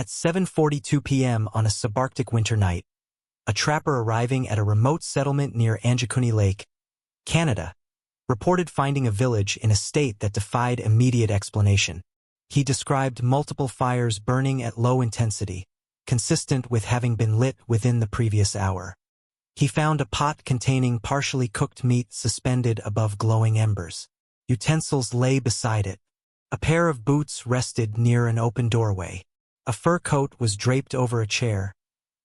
At 7:42 p.m. on a subarctic winter night, a trapper arriving at a remote settlement near Anjikuni Lake, Canada, reported finding a village in a state that defied immediate explanation. He described multiple fires burning at low intensity, consistent with having been lit within the previous hour. He found a pot containing partially cooked meat suspended above glowing embers. Utensils lay beside it. A pair of boots rested near an open doorway. A fur coat was draped over a chair,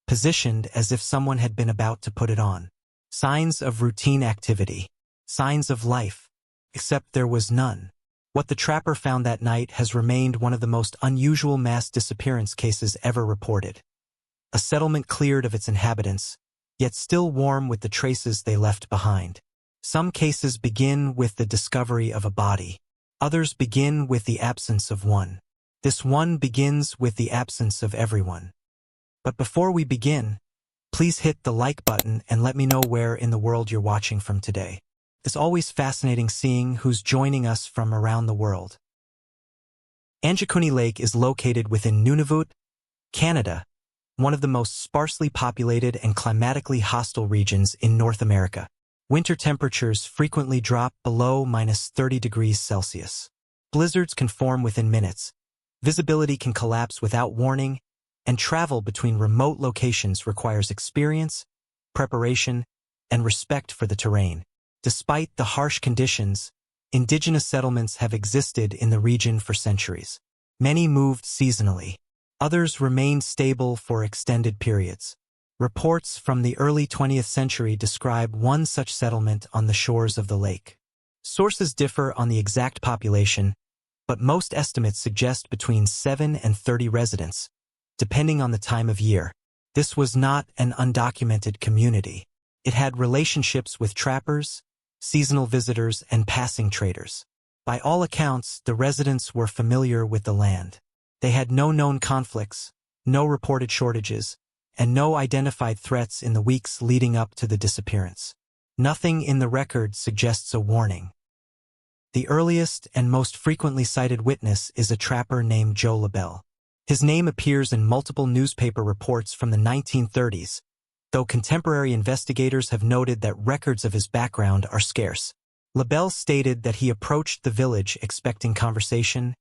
positioned as if someone had been about to put it on. Signs of routine activity. Signs of life. Except there was none. What the trapper found that night has remained one of the most unusual mass disappearance cases ever reported. A settlement cleared of its inhabitants, yet still warm with the traces they left behind. Some cases begin with the discovery of a body. Others begin with the absence of one. This one begins with the absence of everyone. But before we begin, please hit the like button and let me know where in the world you're watching from today. It's always fascinating seeing who's joining us from around the world. Anjikuni Lake is located within Nunavut, Canada, one of the most sparsely populated and climatically hostile regions in North America. Winter temperatures frequently drop below -30 degrees Celsius. Blizzards can form within minutes. Visibility can collapse without warning, and travel between remote locations requires experience, preparation, and respect for the terrain. Despite the harsh conditions, indigenous settlements have existed in the region for centuries. Many moved seasonally. Others remained stable for extended periods. Reports from the early 20th century describe one such settlement on the shores of the lake. Sources differ on the exact population, but most estimates suggest between 7 and 30 residents, depending on the time of year. This was not an undocumented community. It had relationships with trappers, seasonal visitors, and passing traders. By all accounts, the residents were familiar with the land. They had no known conflicts, no reported shortages, and no identified threats in the weeks leading up to the disappearance. Nothing in the record suggests a warning. The earliest and most frequently cited witness is a trapper named Joe LaBelle. His name appears in multiple newspaper reports from the 1930s, though contemporary investigators have noted that records of his background are scarce. LaBelle stated that he approached the village expecting conversation,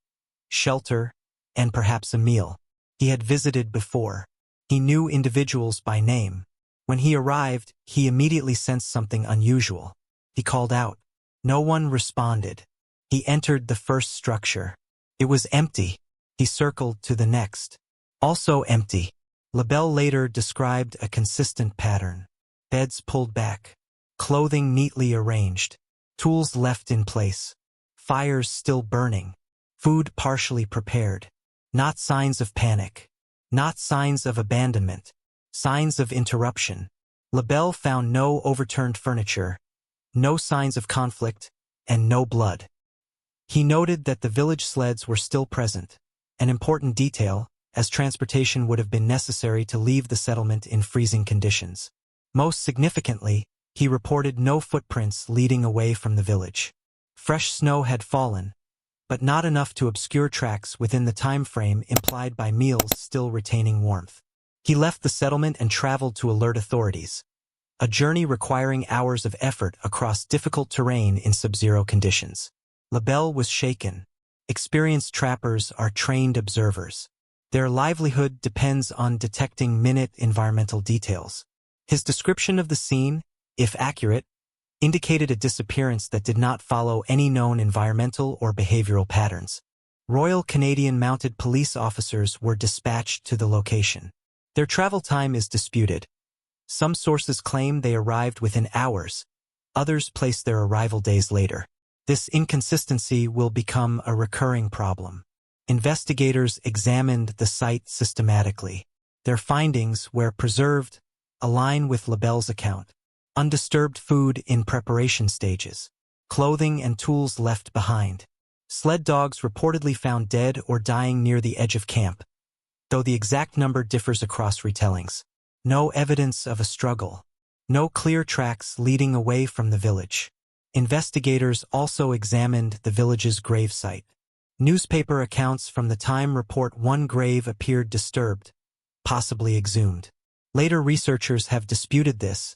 shelter, and perhaps a meal. He had visited before. He knew individuals by name. When he arrived, he immediately sensed something unusual. He called out. No one responded. He entered the first structure. It was empty. He circled to the next. Also empty. LaBelle later described a consistent pattern. Beds pulled back. Clothing neatly arranged. Tools left in place. Fires still burning. Food partially prepared. Not signs of panic. Not signs of abandonment. Signs of interruption. LaBelle found no overturned furniture, no signs of conflict, and no blood. He noted that the village sleds were still present, an important detail, as transportation would have been necessary to leave the settlement in freezing conditions. Most significantly, he reported no footprints leading away from the village. Fresh snow had fallen, but not enough to obscure tracks within the time frame implied by meals still retaining warmth. He left the settlement and traveled to alert authorities, a journey requiring hours of effort across difficult terrain in sub-zero conditions. LaBelle was shaken. Experienced trappers are trained observers. Their livelihood depends on detecting minute environmental details. His description of the scene, if accurate, indicated a disappearance that did not follow any known environmental or behavioral patterns. Royal Canadian Mounted Police officers were dispatched to the location. Their travel time is disputed. Some sources claim they arrived within hours. Others place their arrival days later. This inconsistency will become a recurring problem. Investigators examined the site systematically. Their findings, where preserved, align with LaBelle's account. Undisturbed food in preparation stages. Clothing and tools left behind. Sled dogs reportedly found dead or dying near the edge of camp, though the exact number differs across retellings. No evidence of a struggle. No clear tracks leading away from the village. Investigators also examined the village's gravesite. Newspaper accounts from the time report one grave appeared disturbed, possibly exhumed. Later researchers have disputed this,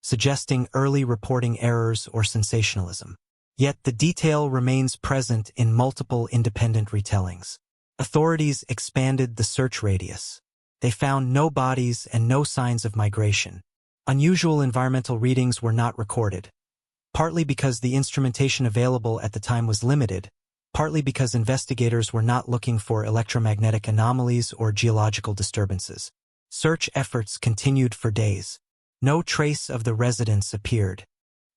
suggesting early reporting errors or sensationalism. Yet the detail remains present in multiple independent retellings. Authorities expanded the search radius. They found no bodies and no signs of migration. Unusual environmental readings were not recorded, partly because the instrumentation available at the time was limited, partly because investigators were not looking for electromagnetic anomalies or geological disturbances. Search efforts continued for days. No trace of the residents appeared.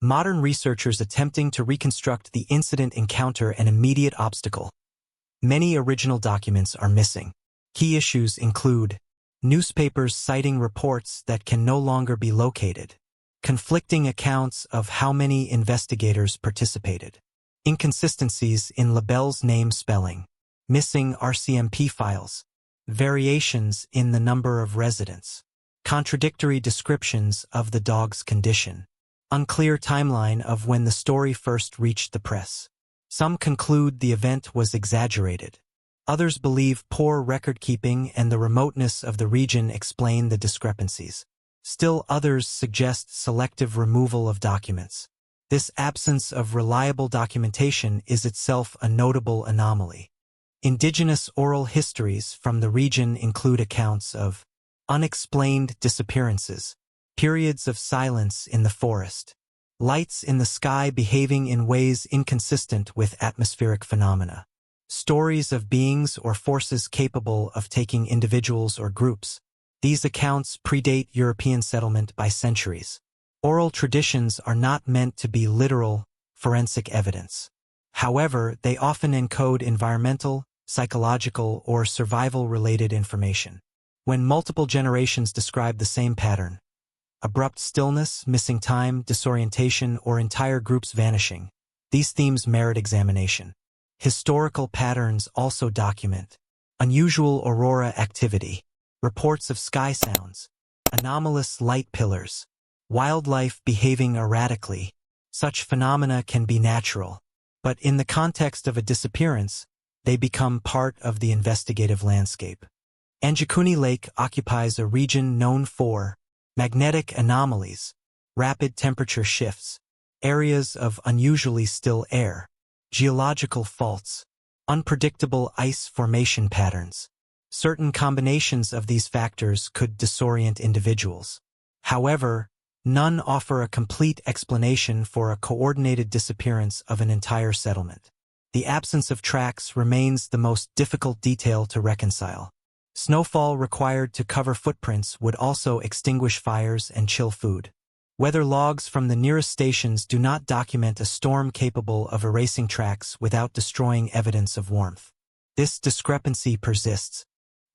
Modern researchers attempting to reconstruct the incident encounter an immediate obstacle. Many original documents are missing. Key issues include newspapers citing reports that can no longer be located, conflicting accounts of how many investigators participated, inconsistencies in Labelle's name spelling, missing RCMP files, variations in the number of residents, contradictory descriptions of the dog's condition, unclear timeline of when the story first reached the press. Some conclude the event was exaggerated. Others believe poor record-keeping and the remoteness of the region explain the discrepancies. Still others suggest selective removal of documents. This absence of reliable documentation is itself a notable anomaly. Indigenous oral histories from the region include accounts of unexplained disappearances, periods of silence in the forest, lights in the sky behaving in ways inconsistent with atmospheric phenomena, stories of beings or forces capable of taking individuals or groups. These accounts predate European settlement by centuries. Oral traditions are not meant to be literal, forensic evidence. However, they often encode environmental, psychological, or survival-related information. When multiple generations describe the same pattern, abrupt stillness, missing time, disorientation, or entire groups vanishing, these themes merit examination. Historical patterns also document unusual aurora activity, reports of sky sounds, anomalous light pillars, wildlife behaving erratically. Such phenomena can be natural, but in the context of a disappearance, they become part of the investigative landscape. Anjikuni Lake occupies a region known for magnetic anomalies, rapid temperature shifts, areas of unusually still air, geological faults, unpredictable ice formation patterns. Certain combinations of these factors could disorient individuals. However, none offer a complete explanation for a coordinated disappearance of an entire settlement. The absence of tracks remains the most difficult detail to reconcile. Snowfall required to cover footprints would also extinguish fires and chill food. Weather logs from the nearest stations do not document a storm capable of erasing tracks without destroying evidence of warmth. This discrepancy persists.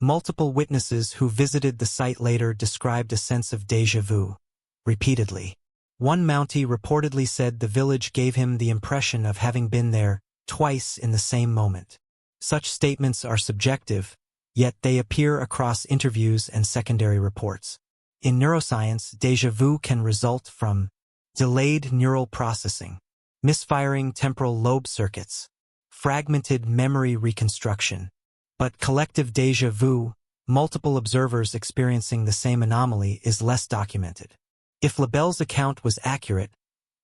Multiple witnesses who visited the site later described a sense of déjà vu, repeatedly. One Mountie reportedly said the village gave him the impression of having been there twice in the same moment. Such statements are subjective, yet they appear across interviews and secondary reports. In neuroscience, déjà vu can result from delayed neural processing, misfiring temporal lobe circuits, fragmented memory reconstruction. But collective déjà vu, multiple observers experiencing the same anomaly, is less documented. If Labelle's account was accurate,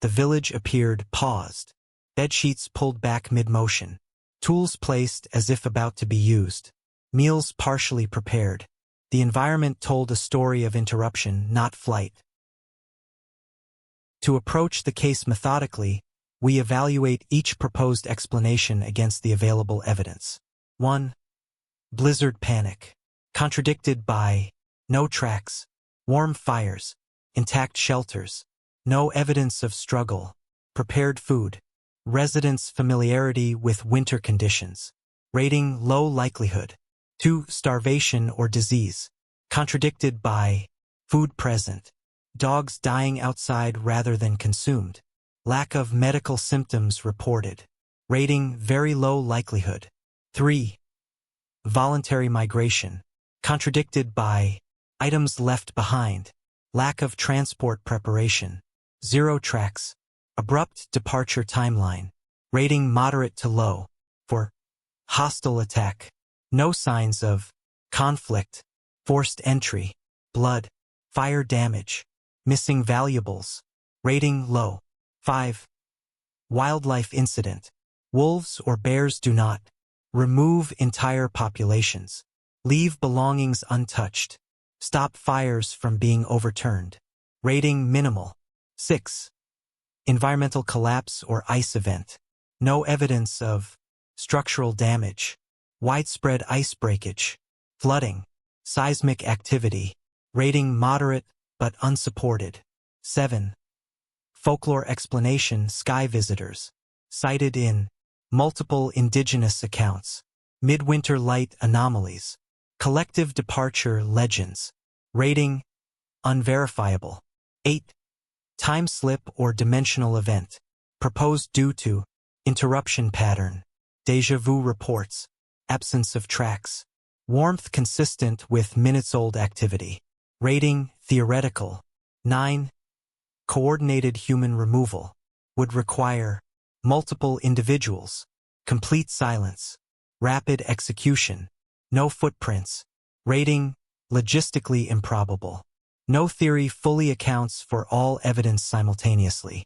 the village appeared paused, bedsheets pulled back mid-motion, tools placed as if about to be used, meals partially prepared. The environment told a story of interruption, not flight. To approach the case methodically, we evaluate each proposed explanation against the available evidence. 1. Blizzard panic, contradicted by no tracks, warm fires, intact shelters, no evidence of struggle, prepared food, residents' familiarity with winter conditions, rating low likelihood. 2. Starvation or disease, contradicted by food present, dogs dying outside rather than consumed, lack of medical symptoms reported, rating very low likelihood. 3. Voluntary migration, contradicted by items left behind, lack of transport preparation, 0 tracks, abrupt departure timeline, rating moderate to low. 4. Hostile attack. No signs of conflict, forced entry, blood, fire damage, missing valuables. Rating low. 5. Wildlife incident. Wolves or bears do not remove entire populations. Leave belongings untouched. Stop fires from being overturned. Rating minimal. 6. Environmental collapse or ice event. No evidence of structural damage, widespread ice breakage, flooding, seismic activity. Rating moderate but unsupported. 7. Folklore explanation sky visitors. Cited in multiple indigenous accounts. Midwinter light anomalies. Collective departure legends. Rating unverifiable. 8. Time slip or dimensional event. Proposed due to interruption pattern. Deja vu reports. Absence of tracks. Warmth consistent with minutes-old activity. Rating theoretical. 9. Coordinated human removal. Would require multiple individuals. Complete silence. Rapid execution. No footprints. Rating logistically improbable. No theory fully accounts for all evidence simultaneously.